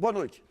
Boa noite.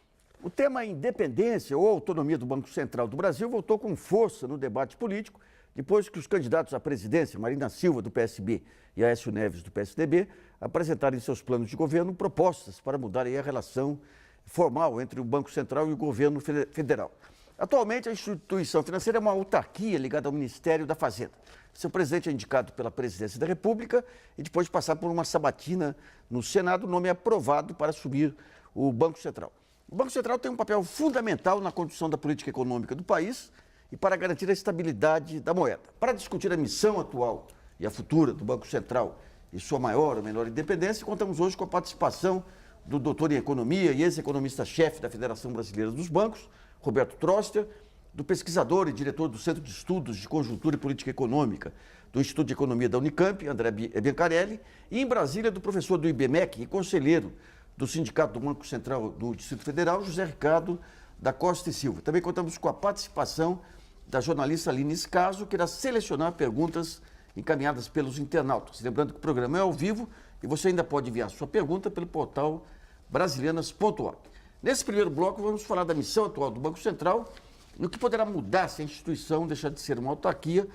O tema independência ou autonomia do Banco Central do Brasil voltou com força no debate político, depois que os candidatos à presidência, Marina Silva, do PSB, e Aécio Neves, do PSDB, apresentarem em seus planos de governo propostas para mudarem a relação formal entre o Banco Central e o governo federal. Atualmente, a instituição financeira é uma autarquia ligada ao Ministério da Fazenda. Seu presidente é indicado pela Presidência da República e, depois de passar por uma sabatina no Senado, o nome é aprovado para assumir o Banco Central. O Banco Central tem um papel fundamental na condução da política econômica do país e para garantir a estabilidade da moeda. Para discutir a missão atual e a futura do Banco Central e sua maior ou menor independência, contamos hoje com a participação do doutor em Economia e ex-economista-chefe da Federação Brasileira dos Bancos, Roberto Troster, do pesquisador e diretor do Centro de Estudos de Conjuntura e Política Econômica do Instituto de Economia da Unicamp, André Biancarelli, e em Brasília do professor do IBMEC e conselheiro do Sindicato do Banco Central do Distrito Federal, José Ricardo da Costa e Silva. Também contamos com a participação da jornalista Aline Escaso, que irá selecionar perguntas encaminhadas pelos internautas. Lembrando que o programa é ao vivo e você ainda pode enviar sua pergunta pelo portal brasilianas.org. Nesse primeiro bloco, vamos falar da missão atual do Banco Central, no que poderá mudar se a instituição deixar de ser uma autarquia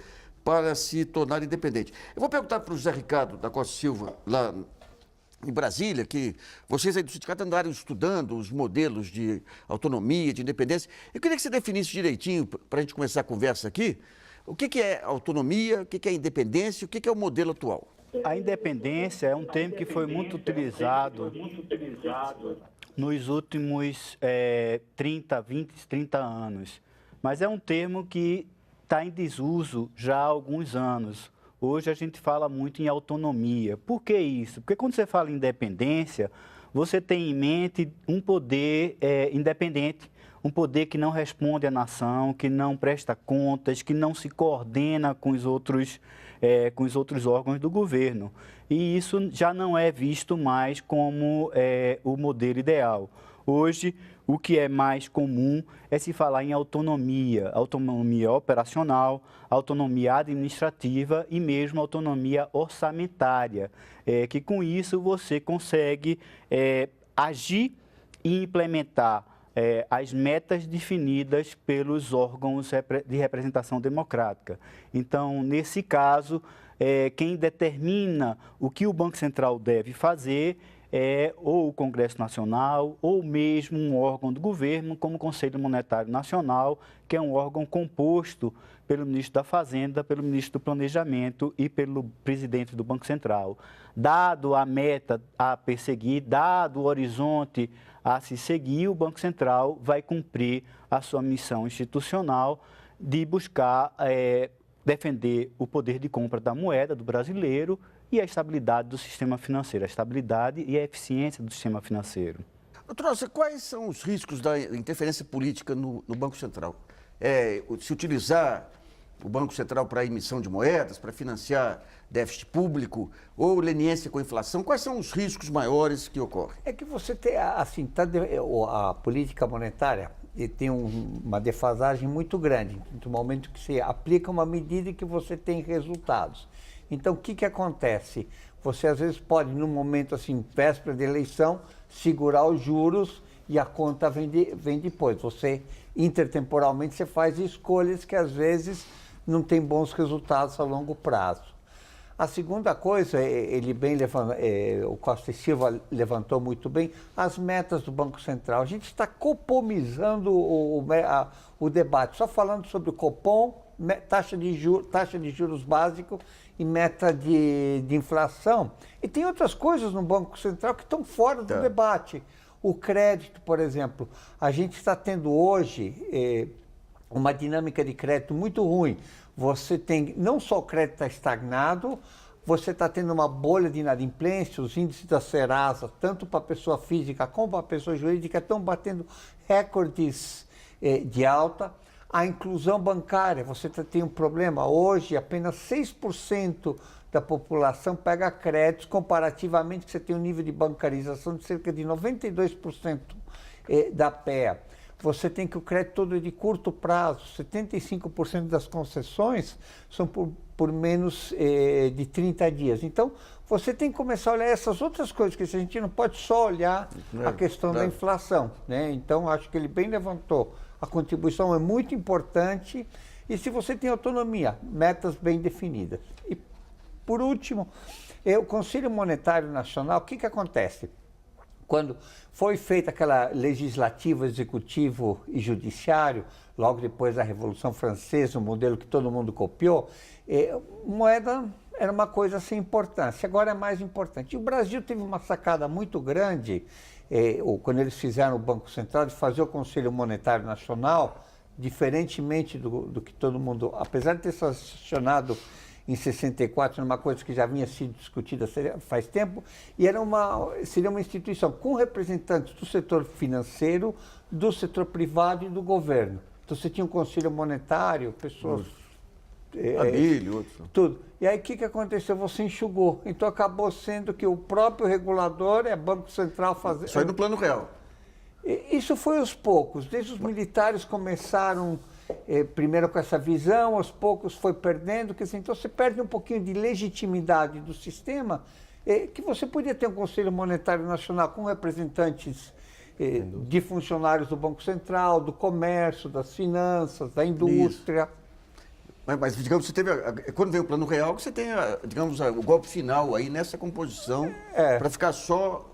para se tornar independente. Eu vou perguntar para o José Ricardo da Costa Silva, lá em Brasília, que vocês aí do sindicato andaram estudando os modelos de autonomia, de independência. Eu queria que você definisse direitinho, para a gente começar a conversa aqui, o que é autonomia, o que é independência, o que é o modelo atual. A independência é um termo que foi muito utilizado nos últimos 30 anos, mas é um termo que está em desuso já há alguns anos. Hoje a gente fala muito em autonomia. Por que isso? Porque quando você fala em independência, você tem em mente um poder independente, um poder que não responde à nação, que não presta contas, que não se coordena com os outros órgãos do governo. E isso já não é visto mais como o modelo ideal. Hoje, o que é mais comum é se falar em autonomia operacional, autonomia administrativa e mesmo autonomia orçamentária, que com isso você consegue agir e implementar as metas definidas pelos órgãos de representação democrática. Então, nesse caso, quem determina o que o Banco Central deve fazer é ou o Congresso Nacional ou mesmo um órgão do governo, como o Conselho Monetário Nacional, que é um órgão composto pelo ministro da Fazenda, pelo ministro do Planejamento e pelo presidente do Banco Central. Dado a meta a perseguir, dado o horizonte a se seguir, o Banco Central vai cumprir a sua missão institucional de buscar defender o poder de compra da moeda do brasileiro e a estabilidade do sistema financeiro, a estabilidade e a eficiência do sistema financeiro. Doutor, quais são os riscos da interferência política no Banco Central? Se utilizar o Banco Central para emissão de moedas, para financiar déficit público ou leniência com a inflação, quais são os riscos maiores que ocorrem? É que você tem, assim, a política monetária tem uma defasagem muito grande, no momento que você aplica uma medida e que você tem resultados. Então, o que acontece? Você, às vezes, pode, num momento, assim, véspera de eleição, segurar os juros e a conta vem depois. Você, intertemporalmente, você faz escolhas que, às vezes, não têm bons resultados a longo prazo. A segunda coisa, o Costa e Silva levantou muito bem, as metas do Banco Central. A gente está copomizando o debate, só falando sobre o Copom, taxa de juros básico e meta de inflação. E tem outras coisas no Banco Central que estão fora do debate. O crédito, por exemplo, a gente está tendo hoje uma dinâmica de crédito muito ruim. Você tem, não só o crédito está estagnado, você está tendo uma bolha de inadimplência, os índices da Serasa, tanto para a pessoa física como para a pessoa jurídica, estão batendo recordes de alta. A inclusão bancária, você tem um problema. Hoje, apenas 6% da população pega créditos, comparativamente que você tem um nível de bancarização de cerca de 92% da PEA. Você tem que o crédito todo é de curto prazo, 75% das concessões são por por menos de 30 dias. Então, você tem que começar a olhar essas outras coisas, que a gente não pode só olhar a questão da inflação, né? Então, acho que ele bem levantou. A contribuição é muito importante e se você tem autonomia, metas bem definidas. E, por último, o Conselho Monetário Nacional, o que acontece? Quando foi feita aquela legislativo, executivo e judiciário, logo depois da Revolução Francesa, um modelo que todo mundo copiou, moeda era uma coisa sem importância, agora é mais importante. E o Brasil teve uma sacada muito grande, quando eles fizeram o Banco Central, de fazer o Conselho Monetário Nacional, diferentemente do que todo mundo, apesar de ter sancionado em 64, numa coisa que já vinha sido discutida faz tempo, e seria uma instituição com representantes do setor financeiro, do setor privado e do governo. Então você tinha um conselho monetário, pessoas... Abílio, outros. Tudo. E aí o que aconteceu? Você enxugou. Então acabou sendo que o próprio regulador, Banco Central fazendo... Isso aí no plano real. Isso foi aos poucos. Desde os militares começaram... primeiro com essa visão, aos poucos foi perdendo, então você perde um pouquinho de legitimidade do sistema, que você podia ter um Conselho Monetário Nacional com representantes de funcionários do Banco Central, do comércio, das finanças, da indústria. Mas digamos, você teve, quando veio o Plano Real, você tem, digamos, o golpe final aí nessa composição, para ficar só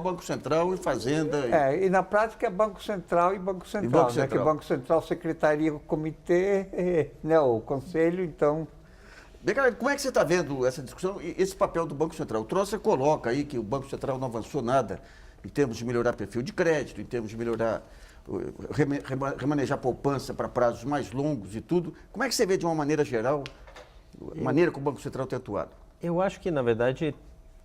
Banco Central e Fazenda. E na prática é Banco Central e Banco Central, né? Que o Banco Central secretaria o comitê, né? O conselho, então... Bem, cara, como é que você está vendo essa discussão e esse papel do Banco Central? O Trosser coloca aí que o Banco Central não avançou nada em termos de melhorar perfil de crédito, em termos de melhorar, remanejar poupança para prazos mais longos e tudo. Como é que você vê de uma maneira geral, a maneira como o Banco Central tem atuado? Eu acho que, na verdade,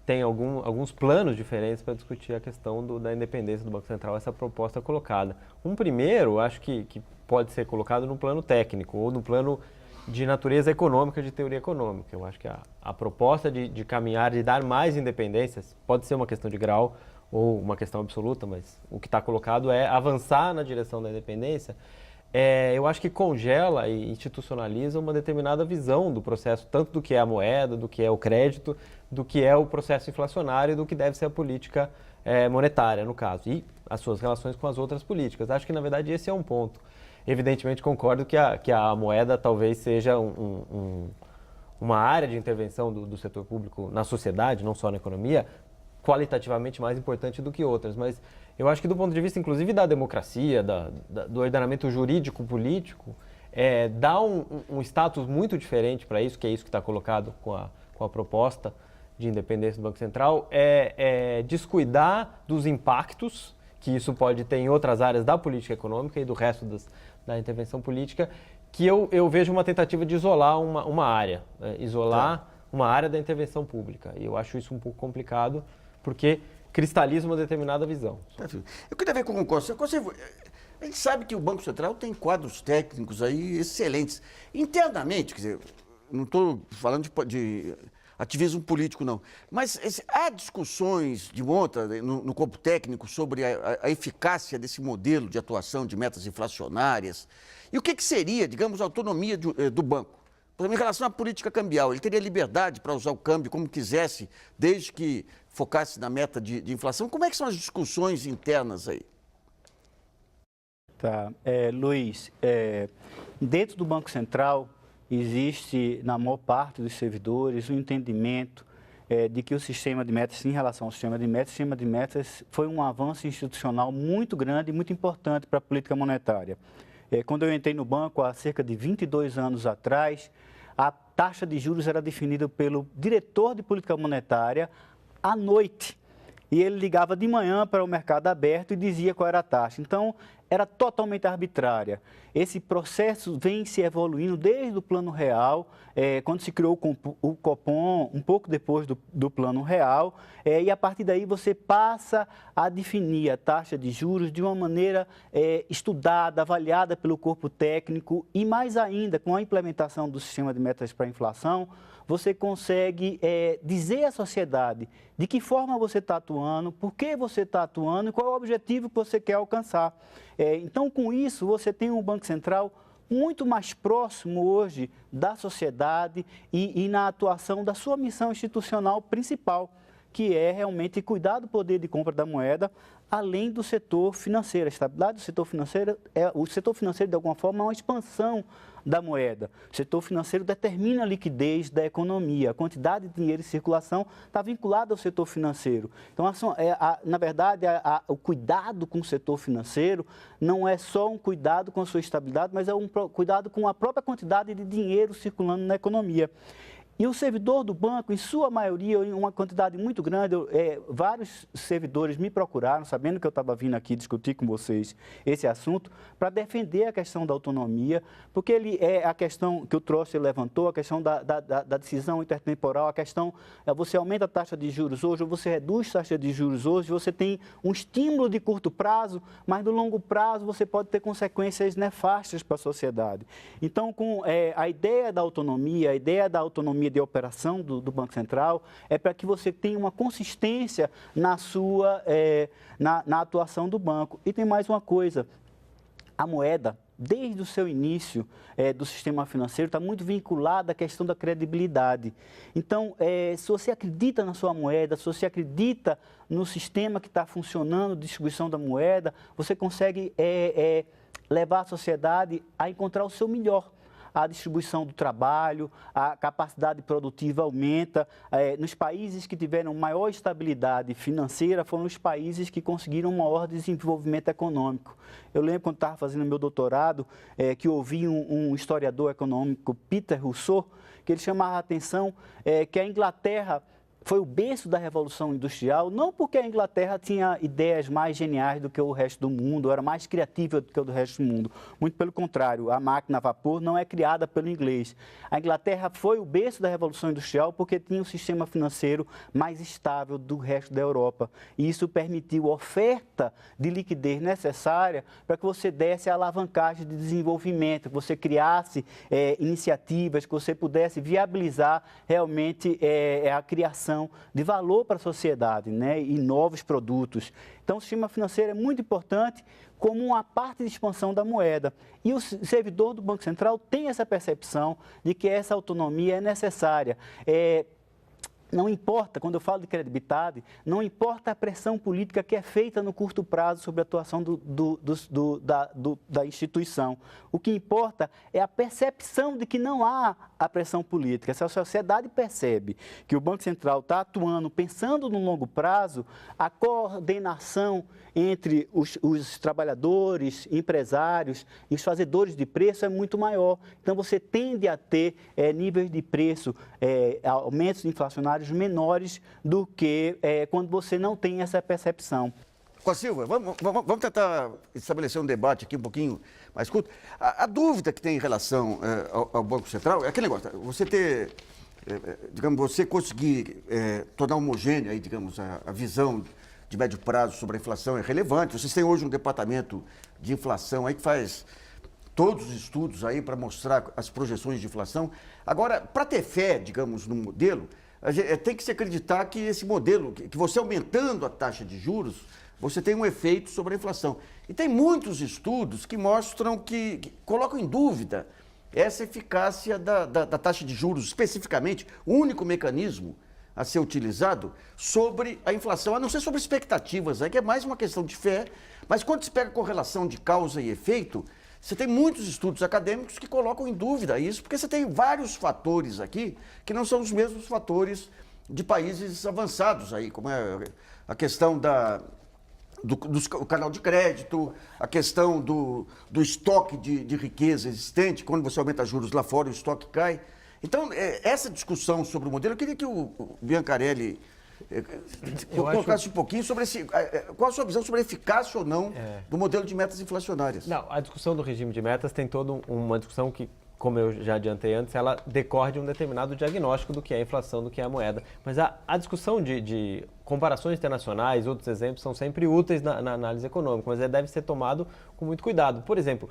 tem alguns planos diferentes para discutir a questão da independência do Banco Central, essa proposta colocada. Um primeiro, acho que pode ser colocado no plano técnico ou no plano de natureza econômica, de teoria econômica. Eu acho que a proposta de caminhar, de dar mais independências, pode ser uma questão de grau ou uma questão absoluta, mas o que está colocado é avançar na direção da independência. Eu acho que congela e institucionaliza uma determinada visão do processo, tanto do que é a moeda, do que é o crédito, do que é o processo inflacionário e do que deve ser a política monetária, no caso, e as suas relações com as outras políticas. Acho que, na verdade, esse é um ponto. Evidentemente, concordo que a moeda talvez seja uma área de intervenção do setor público na sociedade, não só na economia, qualitativamente mais importante do que outras, mas eu acho que do ponto de vista, inclusive, da democracia, do ordenamento jurídico-político, dá um status muito diferente para isso, que é isso que está colocado com a proposta de independência do Banco Central, descuidar dos impactos que isso pode ter em outras áreas da política econômica e do resto da intervenção política, que eu vejo uma tentativa de isolar uma área, uma área da intervenção pública. E eu acho isso um pouco complicado, porque cristaliza uma determinada visão. Eu queria ver com o Conselho. A gente sabe que o Banco Central tem quadros técnicos aí excelentes. Internamente, quer dizer, não estou falando de ativismo político, não, mas há discussões de monta no corpo técnico sobre a eficácia desse modelo de atuação de metas inflacionárias. E o que seria, digamos, a autonomia do banco? Por exemplo, em relação à política cambial, ele teria liberdade para usar o câmbio como quisesse, desde que focasse na meta de inflação. Como é que são as discussões internas aí? Tá, Luiz, dentro do Banco Central existe, na maior parte dos servidores, o entendimento de que o sistema de metas, em relação ao sistema de metas foi um avanço institucional muito grande e muito importante para a política monetária. Quando eu entrei no banco, há cerca de 22 anos atrás, a taxa de juros era definida pelo diretor de política monetária à noite. E ele ligava de manhã para o mercado aberto e dizia qual era a taxa. Então, era totalmente arbitrária. Esse processo vem se evoluindo desde o Plano Real, quando se criou o Copom, um pouco depois do Plano Real, e a partir daí você passa a definir a taxa de juros de uma maneira estudada, avaliada pelo corpo técnico e, mais ainda, com a implementação do sistema de metas para a inflação, você consegue dizer à sociedade de que forma você está atuando, por que você está atuando e qual é o objetivo que você quer alcançar. Então, com isso, você tem um Banco Central muito mais próximo hoje da sociedade e na atuação da sua missão institucional principal, que é realmente cuidar do poder de compra da moeda, além do setor financeiro. A estabilidade do setor financeiro, o setor financeiro, de alguma forma, é uma expansão da moeda. O setor financeiro determina a liquidez da economia. A quantidade de dinheiro em circulação está vinculada ao setor financeiro. Então, na verdade, o cuidado com o setor financeiro não é só um cuidado com a sua estabilidade, mas é um cuidado com a própria quantidade de dinheiro circulando na economia. E o servidor do banco, em sua maioria, em uma quantidade muito grande, vários servidores me procuraram, sabendo que eu estava vindo aqui discutir com vocês esse assunto, para defender a questão da autonomia, porque a questão que o Trotsky levantou, a questão da decisão intertemporal, a questão, você aumenta a taxa de juros hoje, ou você reduz a taxa de juros hoje, você tem um estímulo de curto prazo, mas no longo prazo você pode ter consequências nefastas para a sociedade. Então, com a ideia da autonomia de operação do Banco Central é para que você tenha uma consistência na na atuação do banco. E tem mais uma coisa, a moeda, desde o seu início do sistema financeiro, está muito vinculada à questão da credibilidade. Então, se você acredita na sua moeda, se você acredita no sistema que está funcionando, distribuição da moeda, você consegue levar a sociedade a encontrar o seu melhor. A distribuição do trabalho, a capacidade produtiva aumenta. Nos países que tiveram maior estabilidade financeira, foram os países que conseguiram um maior desenvolvimento econômico. Eu lembro quando estava fazendo meu doutorado, que ouvi um historiador econômico, Peter Rousseau, que ele chamava a atenção que a Inglaterra foi o berço da Revolução Industrial, não porque a Inglaterra tinha ideias mais geniais do que o resto do mundo, era mais criativa do que o do resto do mundo. Muito pelo contrário, a máquina a vapor não é criada pelo inglês. A Inglaterra foi o berço da Revolução Industrial porque tinha um sistema financeiro mais estável do resto da Europa. E isso permitiu a oferta de liquidez necessária para que você desse a alavancagem de desenvolvimento, que você criasse iniciativas, que você pudesse viabilizar realmente a criação de valor para a sociedade, né, e novos produtos. Então, o sistema financeiro é muito importante como uma parte de expansão da moeda. E o servidor do Banco Central tem essa percepção de que essa autonomia é necessária. Não importa, quando eu falo de credibilidade, não importa a pressão política que é feita no curto prazo sobre a atuação da instituição. O que importa é a percepção de que não há a pressão política. Se a sociedade percebe que o Banco Central está atuando, pensando no longo prazo, a coordenação entre os trabalhadores, empresários e os fazedores de preço é muito maior. Então, você tende a ter níveis de preço, aumentos inflacionários menores do que quando você não tem essa percepção. Costa Silva, vamos tentar estabelecer um debate aqui um pouquinho mais curto. A dúvida que tem em relação ao Banco Central é aquele negócio, você ter, digamos, você conseguir tornar homogênea aí, digamos, a visão de médio prazo sobre a inflação é relevante. Vocês têm hoje um departamento de inflação aí que faz todos os estudos aí para mostrar as projeções de inflação. Agora, para ter fé, digamos, no modelo, tem que se acreditar que esse modelo, que você aumentando a taxa de juros, você tem um efeito sobre a inflação. E tem muitos estudos que mostram que colocam em dúvida essa eficácia da taxa de juros, especificamente, o único mecanismo a ser utilizado sobre a inflação, a não ser sobre expectativas, que é mais uma questão de fé, mas quando se pega a correlação de causa e efeito, você tem muitos estudos acadêmicos que colocam em dúvida isso, porque você tem vários fatores aqui que não são os mesmos fatores de países avançados aí, como é a questão do canal de crédito, a questão do estoque de riqueza existente, quando você aumenta juros lá fora, o estoque cai. Então, essa discussão sobre o modelo, eu queria que o Biancarelli colocasse um pouquinho sobre qual a sua visão sobre a eficácia ou não do modelo de metas inflacionárias. Não, a discussão do regime de metas tem toda uma discussão que, como eu já adiantei antes, ela decorre de um determinado diagnóstico do que é a inflação, do que é a moeda. Mas a discussão de comparações internacionais, outros exemplos, são sempre úteis na análise econômica, mas deve ser tomado com muito cuidado. Por exemplo,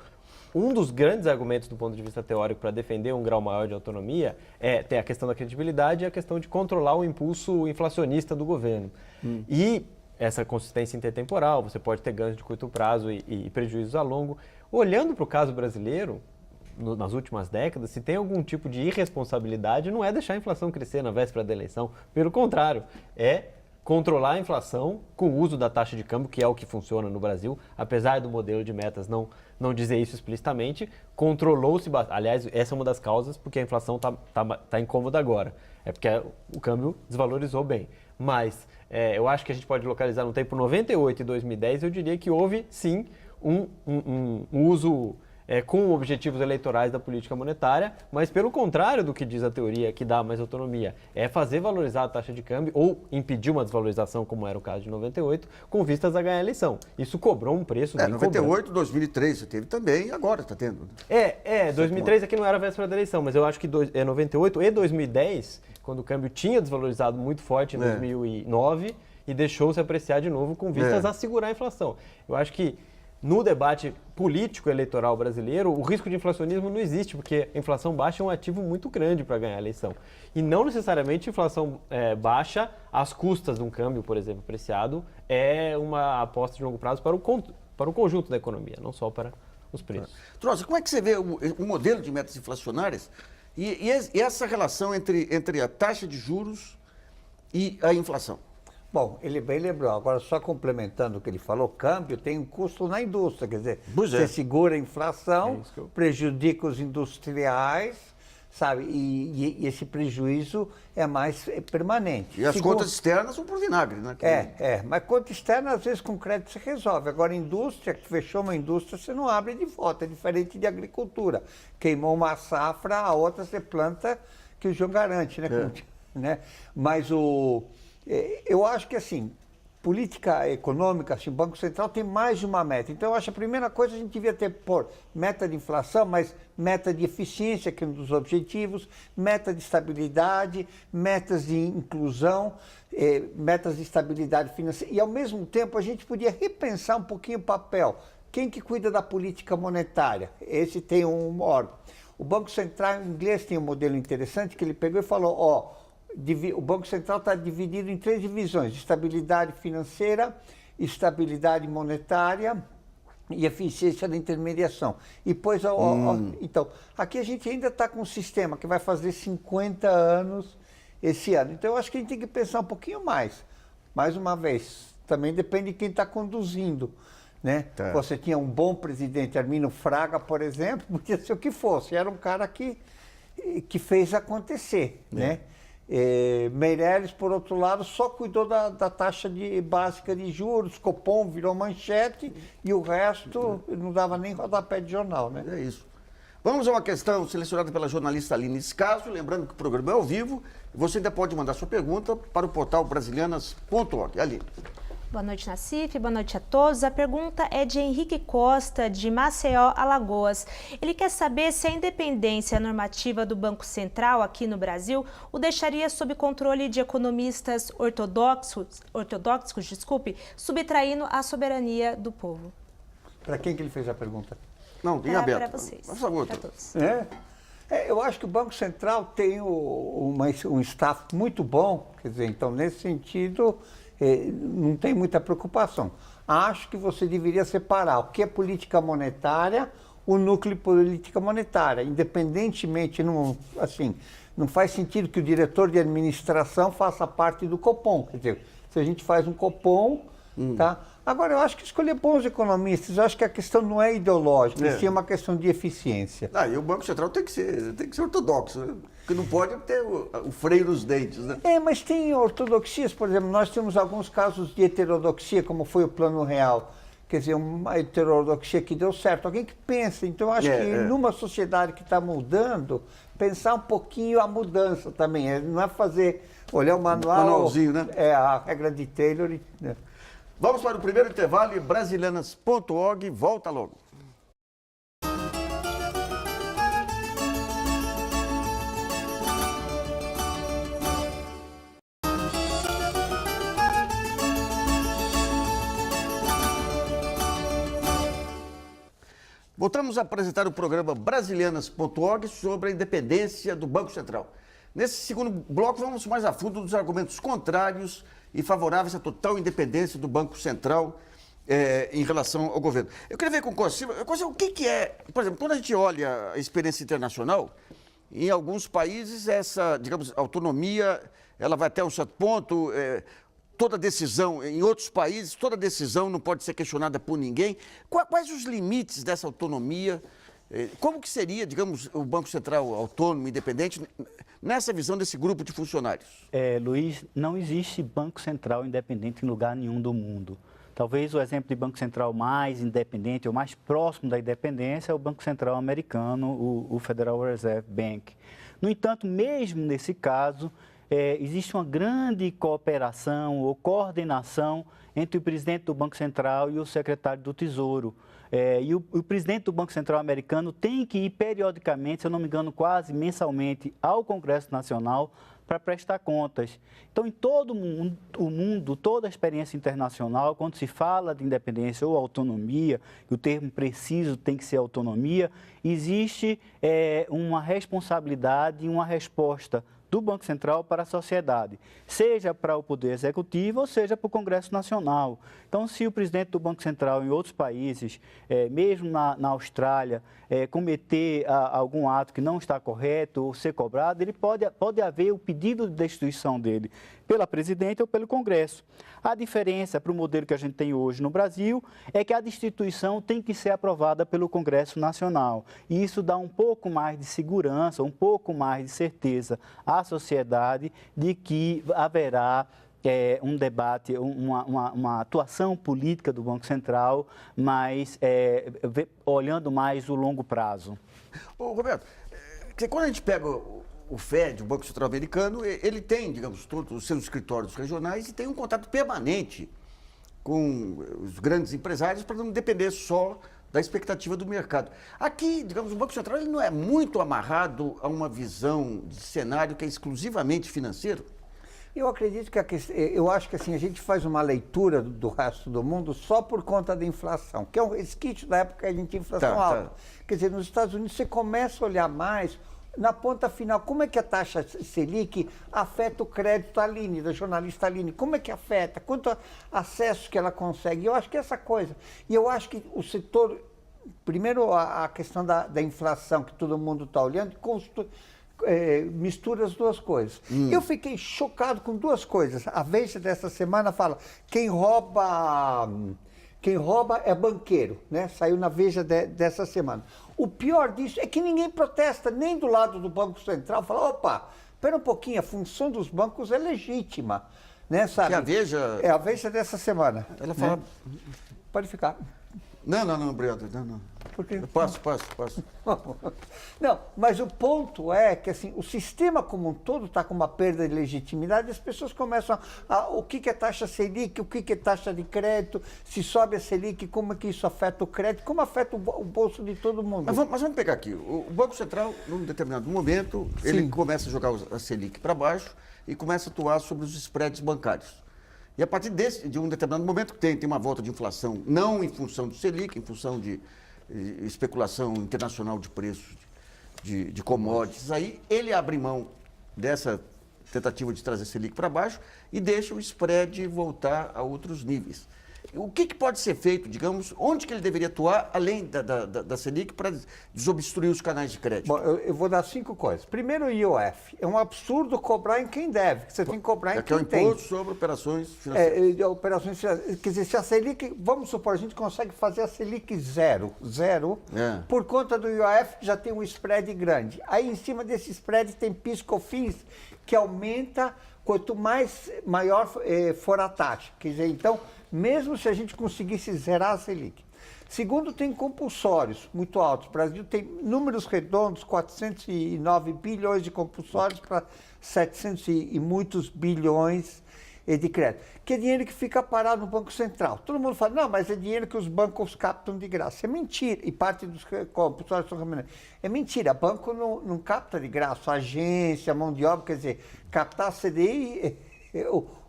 um dos grandes argumentos do ponto de vista teórico para defender um grau maior de autonomia tem a questão da credibilidade e a questão de controlar o impulso inflacionista do governo. E essa consistência intertemporal, você pode ter ganhos de curto prazo e prejuízos a longo. Olhando para o caso brasileiro, nas últimas décadas, se tem algum tipo de irresponsabilidade, não é deixar a inflação crescer na véspera da eleição. Pelo contrário, é controlar a inflação com o uso da taxa de câmbio, que é o que funciona no Brasil, apesar do modelo de metas não dizer isso explicitamente, controlou-se, aliás, essa é uma das causas porque a inflação tá incômoda agora, é porque o câmbio desvalorizou bem. Mas eu acho que a gente pode localizar no tempo 98 e 2010, eu diria que houve sim um uso com objetivos eleitorais da política monetária, mas pelo contrário do que diz a teoria que dá mais autonomia, é fazer valorizar a taxa de câmbio ou impedir uma desvalorização, como era o caso de 98, com vistas a ganhar a eleição. Isso cobrou um preço bem 98, 2003 você teve também, agora está tendo. 2003 aqui não era a véspera da eleição, mas eu acho que 98 e 2010, quando o câmbio tinha desvalorizado muito forte em 2009 e deixou-se apreciar de novo com vistas a segurar a inflação. Eu acho que no debate político eleitoral brasileiro, o risco de inflacionismo não existe, porque a inflação baixa é um ativo muito grande para ganhar a eleição. E não necessariamente a inflação baixa às custas de um câmbio, por exemplo, apreciado, é uma aposta de longo prazo para o conjunto da economia, não só para os preços. Trouxa, como é que você vê o modelo de metas inflacionárias e essa relação entre a taxa de juros e a inflação? Bom, ele bem lembrou. Agora, só complementando o que ele falou, câmbio tem um custo na indústria, quer dizer, você segura a inflação, prejudica os industriais, sabe? E esse prejuízo é mais permanente. E as contas externas são por vinagre, né? Mas conta externa, às vezes, com crédito se resolve. Agora, indústria, que fechou uma indústria, você não abre de volta, é diferente de agricultura. Queimou uma safra, a outra você planta, que o João garante, né? Mas eu acho que, assim, política econômica, assim, o Banco Central tem mais de uma meta. Então, eu acho que a primeira coisa a gente devia ter, meta de inflação, mas meta de eficiência, que é um dos objetivos, meta de estabilidade, metas de inclusão, metas de estabilidade financeira. E, ao mesmo tempo, a gente podia repensar um pouquinho o papel. Quem que cuida da política monetária? Esse tem um órgão. O Banco Central inglês tem um modelo interessante que ele pegou e falou, o Banco Central está dividido em 3 divisões: estabilidade financeira, estabilidade monetária e eficiência da intermediação. E depois, então, aqui a gente ainda está com um sistema que vai fazer 50 anos esse ano. Então, eu acho que a gente tem que pensar um pouquinho mais. Mais uma vez, também depende de quem está conduzindo. Né? Tá. Você tinha um bom presidente, Arminio Fraga, por exemplo, podia ser o que fosse. Era um cara que fez acontecer, né? Meirelles, por outro lado, só cuidou da taxa básica de juros, Copom virou manchete e o resto não dava nem rodapé de jornal, né? É isso. Vamos a uma questão selecionada pela jornalista Aline Escaso, lembrando que o programa é ao vivo e você ainda pode mandar sua pergunta para o portal brasilianas.org. Aline. Boa noite, Nassif. Boa noite a todos. A pergunta é de Henrique Costa, de Maceió, Alagoas. Ele quer saber se a independência normativa do Banco Central aqui no Brasil o deixaria sob controle de economistas ortodoxos, subtraindo a soberania do povo. Para quem que ele fez a pergunta? Não, tem aberto. Para vocês. Por favor. Para todos. Eu acho que o Banco Central tem um staff muito bom, quer dizer, então, nesse sentido, não tem muita preocupação. Acho que você deveria separar o que é política monetária, o núcleo de política monetária. Independentemente, não faz sentido que o diretor de administração faça parte do Copom. Quer dizer, se a gente faz um Copom, tá? Agora, eu acho que escolher bons economistas, eu acho que a questão não é ideológica, sim é uma questão de eficiência. E o Banco Central tem que ser ortodoxo, né? Porque não pode ter o freio nos dentes, né? Mas tem ortodoxias, por exemplo, nós temos alguns casos de heterodoxia, como foi o Plano Real. Quer dizer, uma heterodoxia que deu certo. Alguém que pensa. Então, eu acho que numa sociedade que está mudando, pensar um pouquinho a mudança também. Não é olhar o manual... Manualzinho, né? A regra de Taylor. Né? Vamos para o primeiro intervalo e brasilianas.org volta logo. Voltamos a apresentar o programa brasilianas.org sobre a independência do Banco Central. Nesse segundo bloco, vamos mais a fundo dos argumentos contrários e favoráveis à total independência do Banco Central em relação ao governo. Eu queria ver com o Costa, o que é, por exemplo, quando a gente olha a experiência internacional, em alguns países essa, digamos, autonomia, ela vai até um certo ponto, toda decisão, em outros países, toda decisão não pode ser questionada por ninguém. Quais os limites dessa autonomia? Como que seria, digamos, o Banco Central autônomo, independente, nessa visão desse grupo de funcionários? Luiz, não existe Banco Central independente em lugar nenhum do mundo. Talvez o exemplo de Banco Central mais independente ou mais próximo da independência é o Banco Central americano, o Federal Reserve Bank. No entanto, mesmo nesse caso, existe uma grande cooperação ou coordenação entre o presidente do Banco Central e o secretário do Tesouro. E o presidente do Banco Central americano tem que ir periodicamente, se eu não me engano, quase mensalmente, ao Congresso Nacional para prestar contas. Então, em todo o mundo, toda a experiência internacional, quando se fala de independência ou autonomia, e o termo preciso tem que ser autonomia, existe uma responsabilidade e uma resposta do Banco Central para a sociedade, seja para o Poder Executivo ou seja para o Congresso Nacional. Então, se o presidente do Banco Central em outros países, mesmo na Austrália, cometer algum ato que não está correto ou ser cobrado, ele pode haver o pedido de destituição dele pela presidente ou pelo Congresso. A diferença para o modelo que a gente tem hoje no Brasil é que a destituição tem que ser aprovada pelo Congresso Nacional. E isso dá um pouco mais de segurança, um pouco mais de certeza à sociedade de que haverá um debate, uma atuação política do Banco Central, mas olhando mais o longo prazo. Ô, Roberto, quando a gente pega o FED, o Banco Central Americano, ele tem, digamos, todos os seus escritórios regionais e tem um contato permanente com os grandes empresários para não depender só da expectativa do mercado. Aqui, digamos, o Banco Central ele não é muito amarrado a uma visão de cenário que é exclusivamente financeiro? Eu acredito eu acho que assim, a gente faz uma leitura do resto do mundo só por conta da inflação, que é um resquício da época que a gente tinha inflação alta. Quer dizer, nos Estados Unidos você começa a olhar mais na ponta final, como é que a taxa Selic afeta o crédito Aline, da jornalista Aline? Como é que afeta? Quanto acesso que ela consegue? Eu acho que essa coisa. E eu acho que o setor, primeiro a questão da inflação, que todo mundo está olhando, mistura as duas coisas. Eu fiquei chocado com duas coisas. A Veja dessa semana fala, quem rouba é banqueiro, né? Saiu na Veja dessa semana. O pior disso é que ninguém protesta, nem do lado do Banco Central. Fala, opa, espera um pouquinho, a função dos bancos é legítima, né? Sabe? Que a Veja... É a Veja dessa semana. Ela fala... Né? Pode ficar. Não, obrigado. Não. Por quê? Posso. Não, mas o ponto é que assim, o sistema como um todo está com uma perda de legitimidade, as pessoas começam o que é taxa Selic, o que é taxa de crédito, se sobe a Selic, como é que isso afeta o crédito, como afeta o bolso de todo mundo. Mas vamos pegar aqui, o Banco Central, num determinado momento, ele começa a jogar a Selic para baixo e começa a atuar sobre os spreads bancários. E a partir de um determinado momento tem uma volta de inflação, não em função do Selic, em função de especulação internacional de preços de commodities. Aí ele abre mão dessa tentativa de trazer Selic para baixo e deixa o spread voltar a outros níveis. O que pode ser feito, digamos, onde que ele deveria atuar, além da Selic, para desobstruir os canais de crédito? Bom, eu vou dar 5 coisas. Primeiro, o IOF. É um absurdo cobrar em quem deve. Você tem que cobrar em quem tem. Que é o imposto sobre operações financeiras. Operações financeiras. Quer dizer, se a Selic, vamos supor, a gente consegue fazer a Selic zero, por conta do IOF, que já tem um spread grande. Aí, em cima desse spread, tem PIS/COFINS, que aumenta quanto maior for a taxa. Quer dizer, então, mesmo se a gente conseguisse zerar a Selic. Segundo, tem compulsórios muito altos. O Brasil tem números redondos, 409 bilhões de compulsórios para 700 e muitos bilhões de crédito. Que é dinheiro que fica parado no Banco Central. Todo mundo fala, não, mas é dinheiro que os bancos captam de graça. É mentira. E parte dos compulsórios são remunerados. É mentira. Banco não capta de graça. Agência, mão de obra, quer dizer, captar a CDI...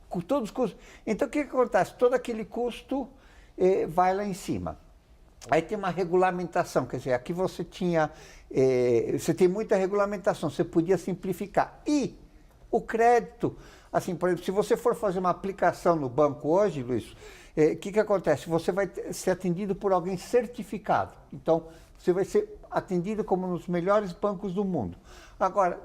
com todos os custos. Então, o que acontece? Todo aquele custo vai lá em cima. Aí tem uma regulamentação, quer dizer, aqui você tem muita regulamentação, você podia simplificar. E o crédito, Assim, por exemplo, se você for fazer uma aplicação no banco hoje, Luiz, o que acontece? Você vai ser atendido por alguém certificado. Então, você vai ser atendido como nos melhores bancos do mundo. Agora,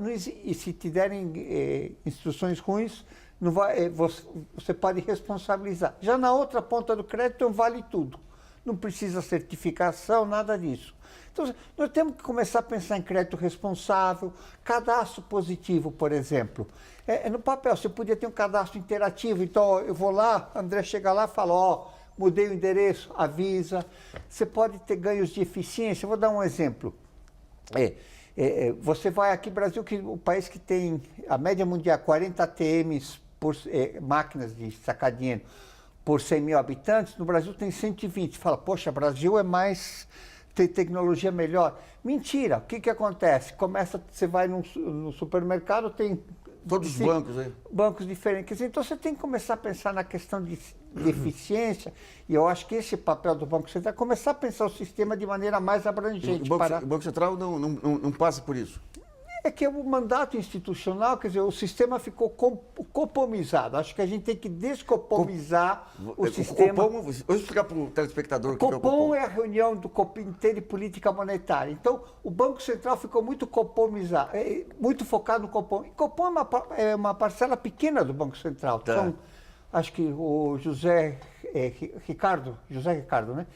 e se te derem instruções ruins, não vai, você pode responsabilizar. Já na outra ponta do crédito, vale tudo. Não precisa certificação, nada disso. Então, nós temos que começar a pensar em crédito responsável, cadastro positivo, por exemplo. No papel, você podia ter um cadastro interativo. Então, eu vou lá, André chega lá e fala, ó, mudei o endereço, avisa. Você pode ter ganhos de eficiência. Eu vou dar um exemplo. Você vai aqui, Brasil, que o país que tem a média mundial, 40 ATMs por máquinas de sacar dinheiro por 100 mil habitantes, no Brasil tem 120. Fala, poxa, Brasil tem tecnologia melhor. Mentira, o que acontece? Você vai no supermercado, tem... Todos os bancos aí. Bancos diferentes. Então, você tem que começar a pensar na questão de eficiência, e eu acho que esse papel do Banco Central é começar a pensar o sistema de maneira mais abrangente. O Banco Central não passa por isso? É que o mandato institucional, quer dizer, o sistema ficou copomizado. Acho que a gente tem que descopomizar o sistema. Copom, vou explicar para o telespectador o que é o Copom. Copom é a reunião do Comitê de Política Monetária. Então, o Banco Central ficou muito copomizado, muito focado no Copom. E Copom é uma parcela pequena do Banco Central. Tá. Então, acho que o José Ricardo, né?